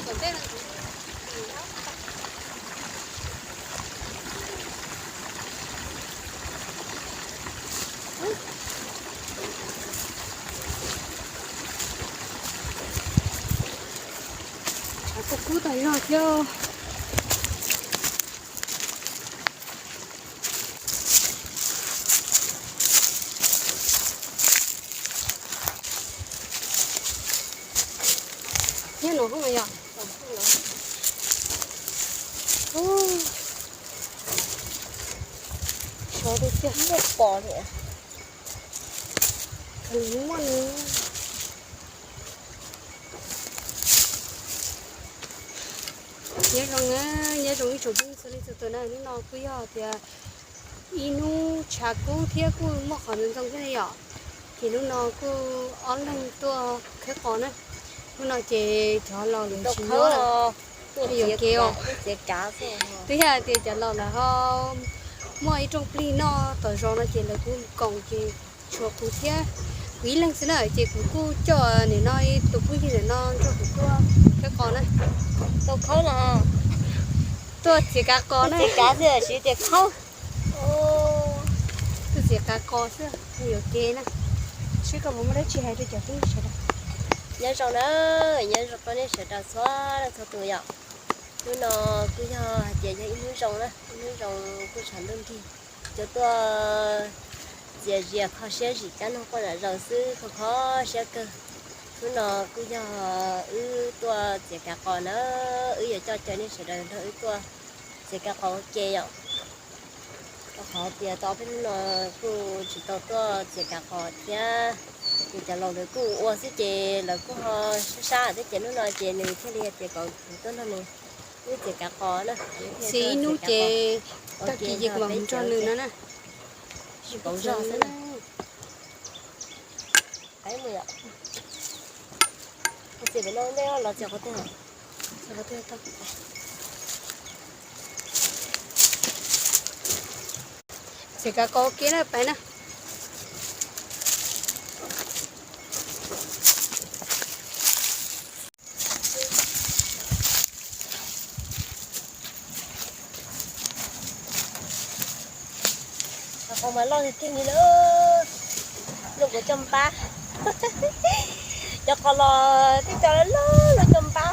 còn tên là có cú tay rồi chứ nhớ nó không mày ạ cho tôi chưa hết bò nữa đúng rồi nhớ rằng nhớ rằng cái chỗ bên xử lý từ này nó cứ giờ thì inu chả cứ thiệt cứ mất khả năng trong cái này ạ thì nó cứ ăn lên tôi cái con này nó chỉ cho lò lên chín nữa bây giờ kêu thứ hai thì cho lò là ho mọi trong pli nó tờ rau nó chỉ là cũng còn chỉ chuột cũng thế quý lần xưa này chỉ cũng cho để nói tụi quý gì để nó cho cũng cái con này tôi khó là tôi chỉ cá con này chỉ cá gì chỉ để khó tôi chỉ cá con xưa nhiều kia nè chứ còn muốn đấy chỉ hay tôi chả biết gì đâu nhớ rồi đó nhớ rồi con ấy sẽ trả xóa là thôi tụi ạ nó cứ cho chị cho ít núi rồng cứ sản đơn thì cho tôi chị khó sẽ gì cả nó còn là rau sư khó sẽ cơ nó cứ cho tôi chị cả con nó giờ cho nên sẽ đợi thôi tôi chị cả con chê ạ họ thì tao biết nó cứ chỉ tôi chị cả con nha thì trả lời được cô ô sẽ chè là cô họ xa thế chè nó nói chè này thế này chè còn tốt hơn này cái chè cá kho đó xí nú chè ta chỉ việc bằng cho lừa nó nè còn rau thế này thấy mày ạ chè cái nó đeo là chè có thế hả chè có thế không chè cá kho kia này phải nè còn mà lo thì thêm gì nữa lúc của châm ba cho con lo cái cho nó lo châm ba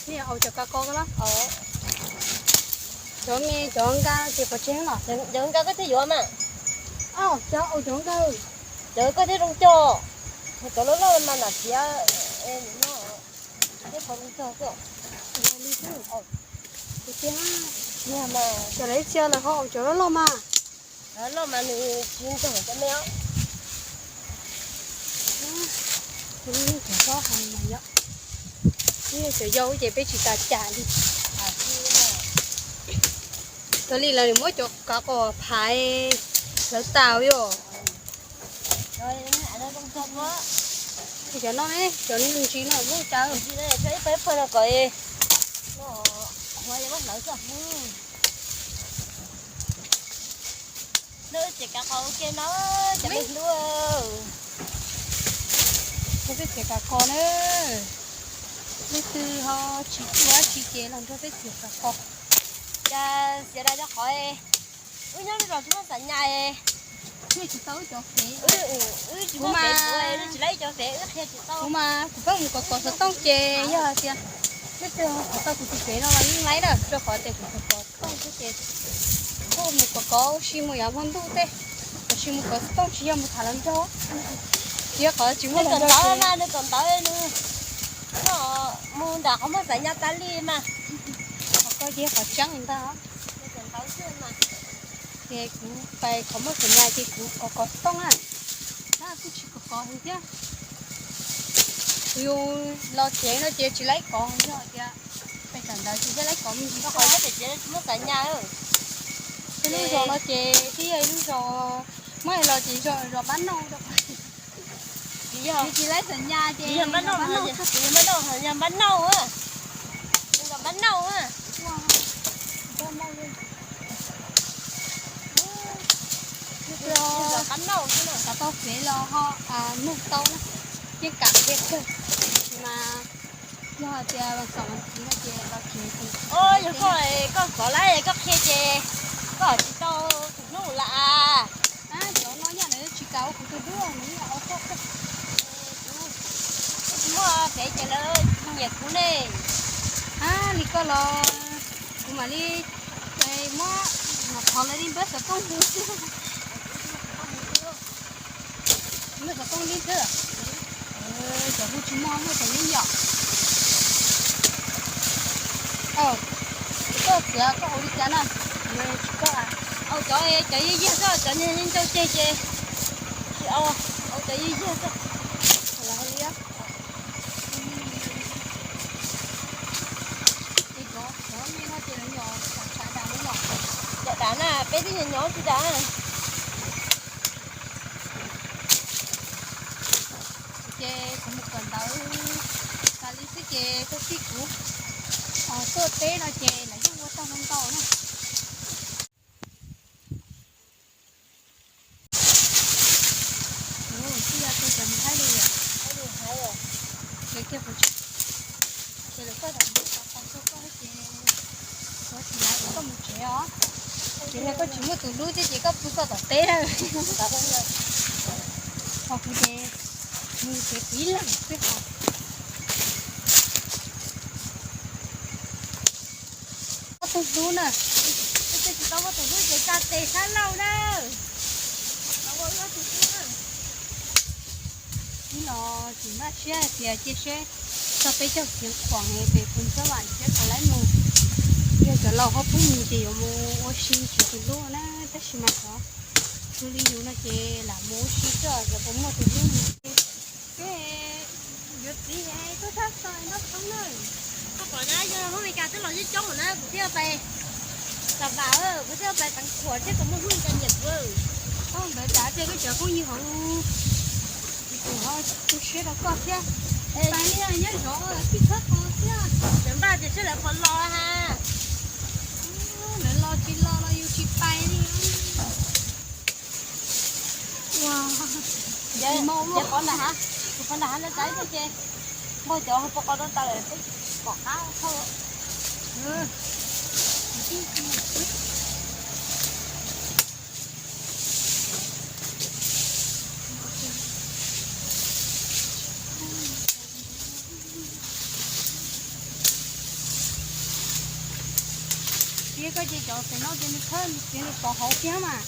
nè hậu cho cá kho cái đó chọn cá thì có chén rồi chọn cá cái thứ gì mà chọn cá đợi có thể rong cho cho nó mà là chỉ em nó cái phòng cho cơ cái chén nhà mà cho đấy chưa là họ cho nó lo mà nó mà mình chuyên cho cái méo cái này chỉ có hàng này ạ cái sợi dâu vậy bé chỉ ta trả đi tôi đi là mỗi chỗ cá có phải lỡ tàu vô rồi nó không không quá thì cho nó ấy cho nên mình chỉ là vô cháu chỉ đây thấy phải phải là coi nó hoa gì bắt lỡ rồi nó chỉ cả con kia nó chả biết luôn không biết kể cả con nữa biết từ họ chỉ quá chỉ kế làm cho biết kể cả con cha sẽ ra cho khỏi ui nhớ rồi chúng nó sẵn nhà Chứ chỉ tao cho phế. Chỉ có phế nó chỉ lấy cho phế ướt theo chỉ tao. Mà cũng có có tông chè giờ tiền. Thế chứ tao cũng phế nó là những lấy đó, cho khỏi tiền cũng có tông chè. Không một có xí một nhà văn tu thế. Có xí một có tông chỉ một thằng làm cho. Chỉ có chỉ một còn tao mà nó còn tao nữa. Nó muốn đã không có phải nhà ta đi mà. Có gì có trắng người ta hả? Còn tao chưa mà. Thì cũng phải có một cái nhà thì cũng có tông à. Đó cũng chỉ có thôi chứ. Yêu lo chén nó chỉ lấy con thôi kìa. Phải cần đâu chỉ lấy con mình nó khỏi nhất thì chỉ mất tại nhà rồi. Cái lúc rồi nó chè tí ấy lúc rồi mới lo chỉ rồi bán nâu đâu. Chỉ lấy sợi nhà chè. Chỉ bán nâu hả? Chỉ bán nâu hả? Nhà bán nâu á. Đừng có bán nâu á. bắn đầu chứ nào. cả tao phế lo họ nụ tao nó cái cả cái cơ mà giờ thì bằng sòng thì nó chỉ là chỉ Ôi giờ có lại có khe chè có chỉ tao cũng nụ lạ chỗ nó nhà này chỉ cao cũng tôi đưa nó là ô tô mua cái chè nó nhiệt cũng này lý có lo cũng mà đi cái mà thò lại đi bớt sẽ công vụ chứ nó sẽ công đi chứ giờ vụ chỉ mong nó phải lên nhỏ có sữa có ổ đi chán à có cho gì gì sao cho nên cho chè chè cho gì gì sao là hơi liếc đi có mấy nó chỉ là nhỏ chả đào nó nhỏ dạ đá nè bé tí nhỏ chứ đá chè có một phần tàu ta lý sức chè có tí cũ sơ tế nó chè là những mua tao không tàu nữa bây giờ tôi cần thấy đi rồi cái kia phải chè là có thể con số có chè có chỉ là có một chè đó chè này có chỉ một tủ lúa chứ chỉ có bút có tàu tế thôi hoặc chè như chè quý lắm cái học tụt luôn à cái tao có tụt luôn cái ta tê sáng lâu đâu tao có tụt luôn nó chỉ mà xe thì chia xe sau bây giờ tiếng khoảng này về phần các bạn sẽ có lấy một giờ cho lâu họ cũng nhiều thì mua ô xí chỉ tụt luôn á tất nhiên mà có tôi đi dùng nó chỉ là mua xí rồi giờ cũng mua tụt luôn cái việc gì vậy tôi thắt rồi nó không nơi còn á giờ hôm nay cả cái lò dưa chống của nó cũng theo về tập vào cũng theo về tặng của chứ cũng muốn cho nhiệt vừa không đợi trả cho cái chợ cũng như họ họ tôi sẽ đâu có chứ tại vì nhớ rõ kỹ thuật họ chứ đến ba thì sẽ là phần lo ha để lo yêu chi bay đi wow giờ con đã nó cháy cho chị mỗi chỗ họ có nó ta lại có cá thôi kia cái gì chỗ thì nó trên thân trên có hậu kia mà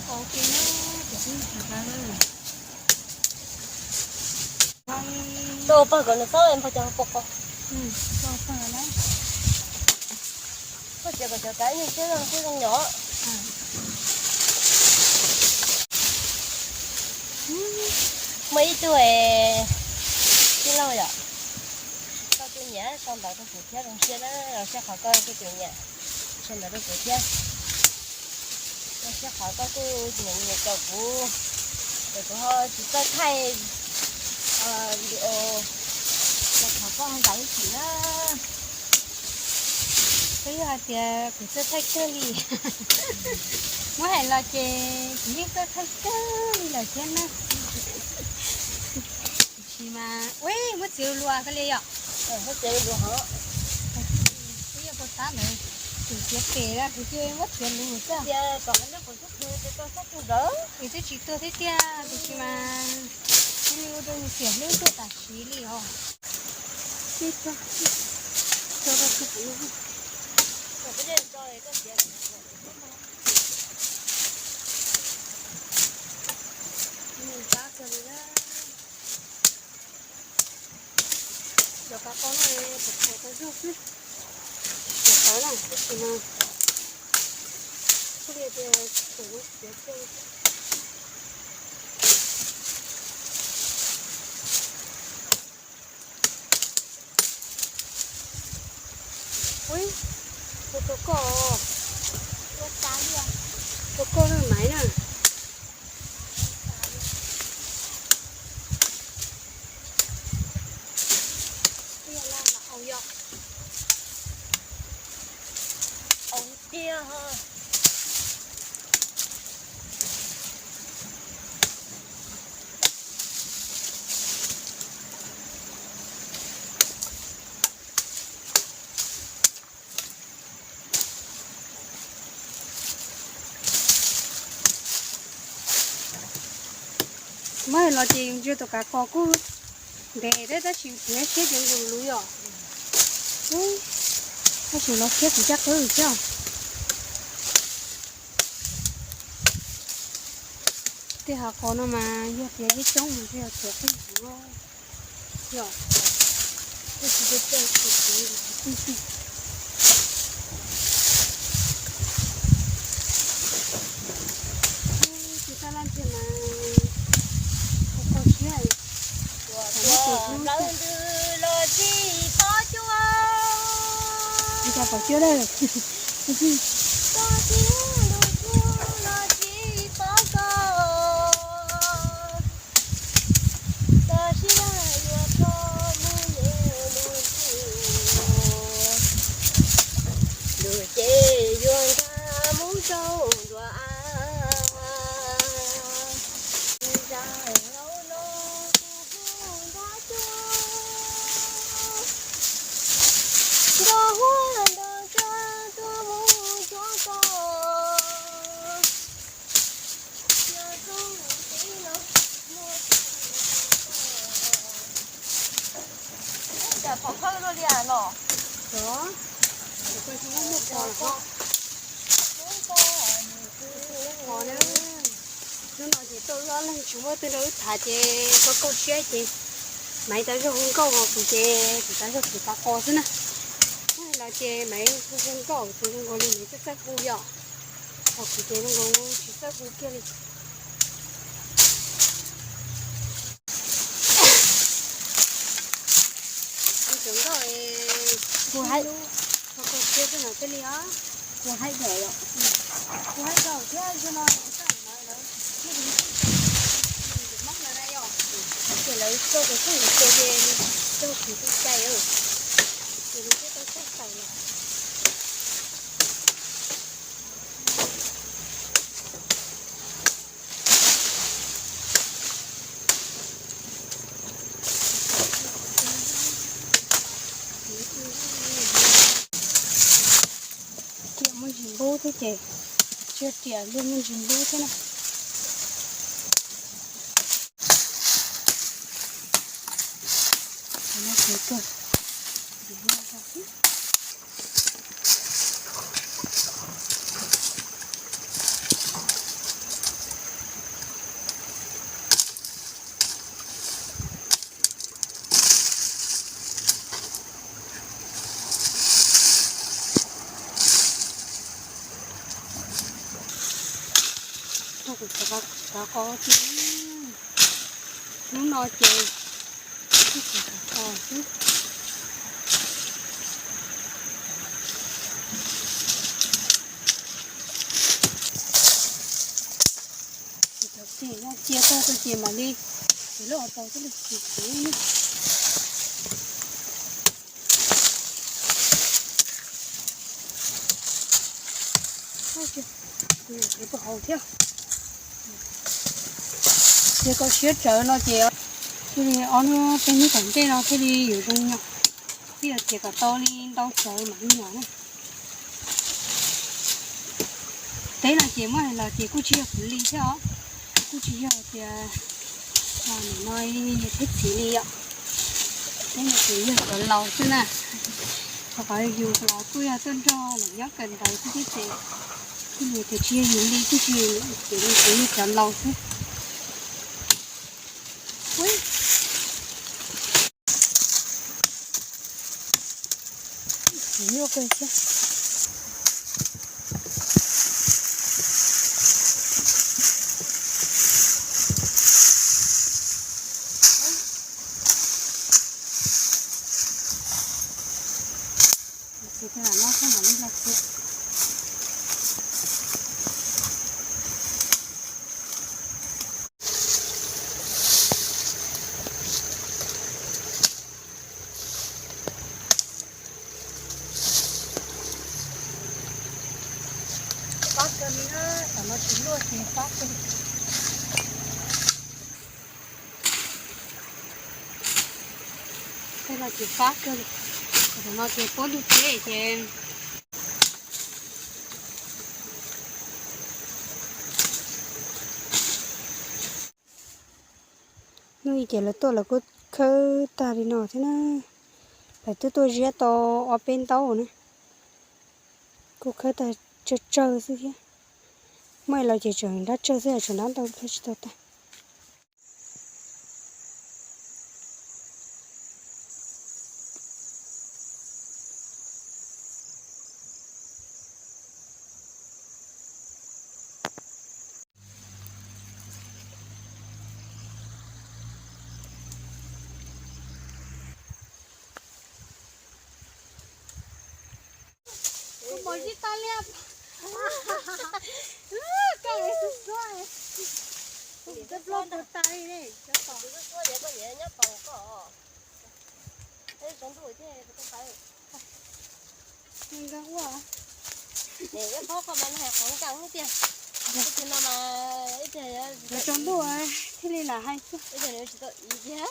ok nó cũng thật ra đồ bao còn nó sao em phải cho bọc con cho phải đấy có chỉ có cái như chứ không nhỏ mấy tuổi chứ lâu rồi tao tôi nhớ xong đó tôi phụ thiết đồng xuyên đó rồi sẽ khỏi coi cái chuyện nhỉ xong đó tôi phụ thiết rồi sẽ khỏi coi cái những người cậu của để của họ chỉ có thay video là khỏi con đánh chỉ đó cái là thì cũng sẽ thay chơi đi mới hay là chị chỉ có thay chơi đi là trên á chỉ mà ui mất chịu lùa cái này ạ hết chơi rồi hả bây giờ có tá nữa chỉ chết tệ ra thì chơi mất tiền luôn sao giờ còn nó còn chút nữa để tôi sắp chút đỡ thì tôi chỉ tôi thấy tia thì chỉ mà như tôi tiền nước tôi ta xí đi hả chết cho nó chụp luôn rồi cái này rồi có tiền mình cá rồi đó giờ các con này phải có giúp chứ cái này thì mà cái này thì cũng dễ chơi ui có cỏ có con này máy nè mới lo tiền chưa tụi cả có cú để đấy ta chịu thế chết những người lúi à đấy ta chịu nó chết thì chắc thôi chứ thì họ có nó mà giờ thì cái trống mình thì sẽ cái gì nó giờ cái gì cái cái chúng ta làm thế mà có chuyện lần từ lo chi có chúa chúng ta có chưa đây cái gì có tiếng lu chúa lo chi có có chi là vừa có mu nhẹ lu chê yuan ca mu châu đùa phòng khơi rồi đi à nọ đó tôi không có một bò không bò nữa nó nói thì tôi lo lên chúng tôi nói thả chế có câu chuyện gì mấy tới cái không câu của chế thì tới cái ta co thế nè là chế mấy không câu thì không có liền chắc chắc không nhỏ hoặc chế nó không chỉ chắc không kia đi chúng rồi cô hay có câu chuyện cái nào cái gì á cô hay rồi ạ cô hay rồi thế cho nó cái nói đấy cái gì móc lại đây rồi để lấy cô cái không cô về tôi chỉ cái cây rồi thì cái tôi sẽ xài này chị muốn dùng bố thế chị chưa tiền luôn muốn dùng bố thế này nó thế cơ nó có chứ nó nói chơi cái gì có chứ thì nó chia to cái gì mà đi thì nó to cái được gì thế thôi chứ cái bộ hậu theo thì có xếp chợ nó chị thì nó bên như cảnh nó thì điอยู่ตรงnhau thì chỉ có to lên đau sợi mà nhỏ này đấy là chị mới là chị cũng chia xử lý theo cũng chỉ thì nói thích xử lý ạ đấy là chị ở lầu chứ nè có phải dù là tôi chân cho là nhớ cần đấy cái gì cái gì thì chia những đi cái gì chỉ chọn lầu thôi ui nhiều cái chứ thì thế là nó không phải là chuyện phát cho nó chín luôn thì phát cho đây là chỉ phát cho nó chỉ có được thế thì nuôi chỉ là tôi là cô khơi ta đi nọ thế na phải tôi riết to ở bên tàu nữa cô khơi ta chơi gì thế mai là chỉ chơi đã chơi gì chơi nó đâu phải chơi ta bỏ đi ta liệp cái này rất xoay rất lon được tay này rất to cứ có vậy có vậy nhá còn có thế sống tuổi thế không phải mình gắng quá để cái phố của mình hay khoảng trắng cái tiền cái nó mà ít thì là tròn đùa thế này là hay chứ ít thì nó chỉ có ý chứ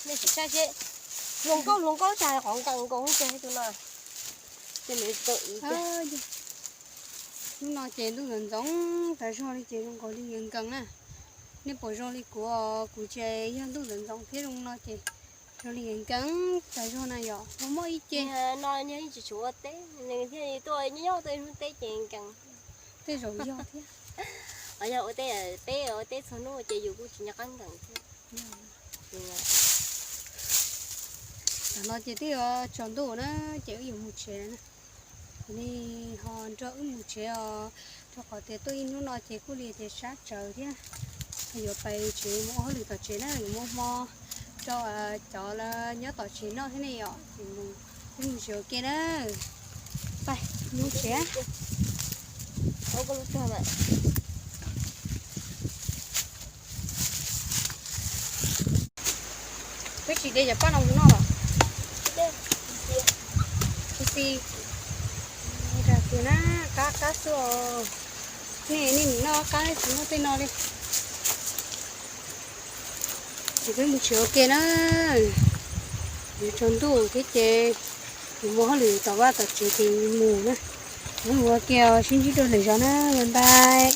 nên chỉ sai chứ luôn có xài khoảng trắng cũng không chơi tụi nó cho nên tự ý chứ lúc nào chế lúc gần giống tại sao đi chế không có đi gần gần à nếu bỏ ra đi của chế hiện lúc gần giống thế lúc nào chế rồi đi gần gần tại sao này vậy không có ý chế nói như chỉ chúa té nên thì tôi nhớ tôi không té chuyện cần thế rồi do thế ở giờ ở té số nó chỉ dùng chỉ nhắc ăn cần chứ nó chỉ thì chọn đồ nó chỉ dùng một chế này nên họ cho một chế cho họ thì tôi nó nói chỉ có liền thì sát trời thế bây giờ phải chế mua hơi tỏi chế này mua mò cho là nhớ tỏi chế nó thế này ạ thì mình chiều kia đó phải mua chế không có lúc nào vậy cái chị đây là bắt ông nó à cái gì ra kia na cá sữa nè nó cá này nó tên nó đi chỉ với một chiều kia đó để trốn đủ cái chế thì mua lười tao ba tao chế thì mù nữa mua kia xin chỉ đồ lười cho nó bye bye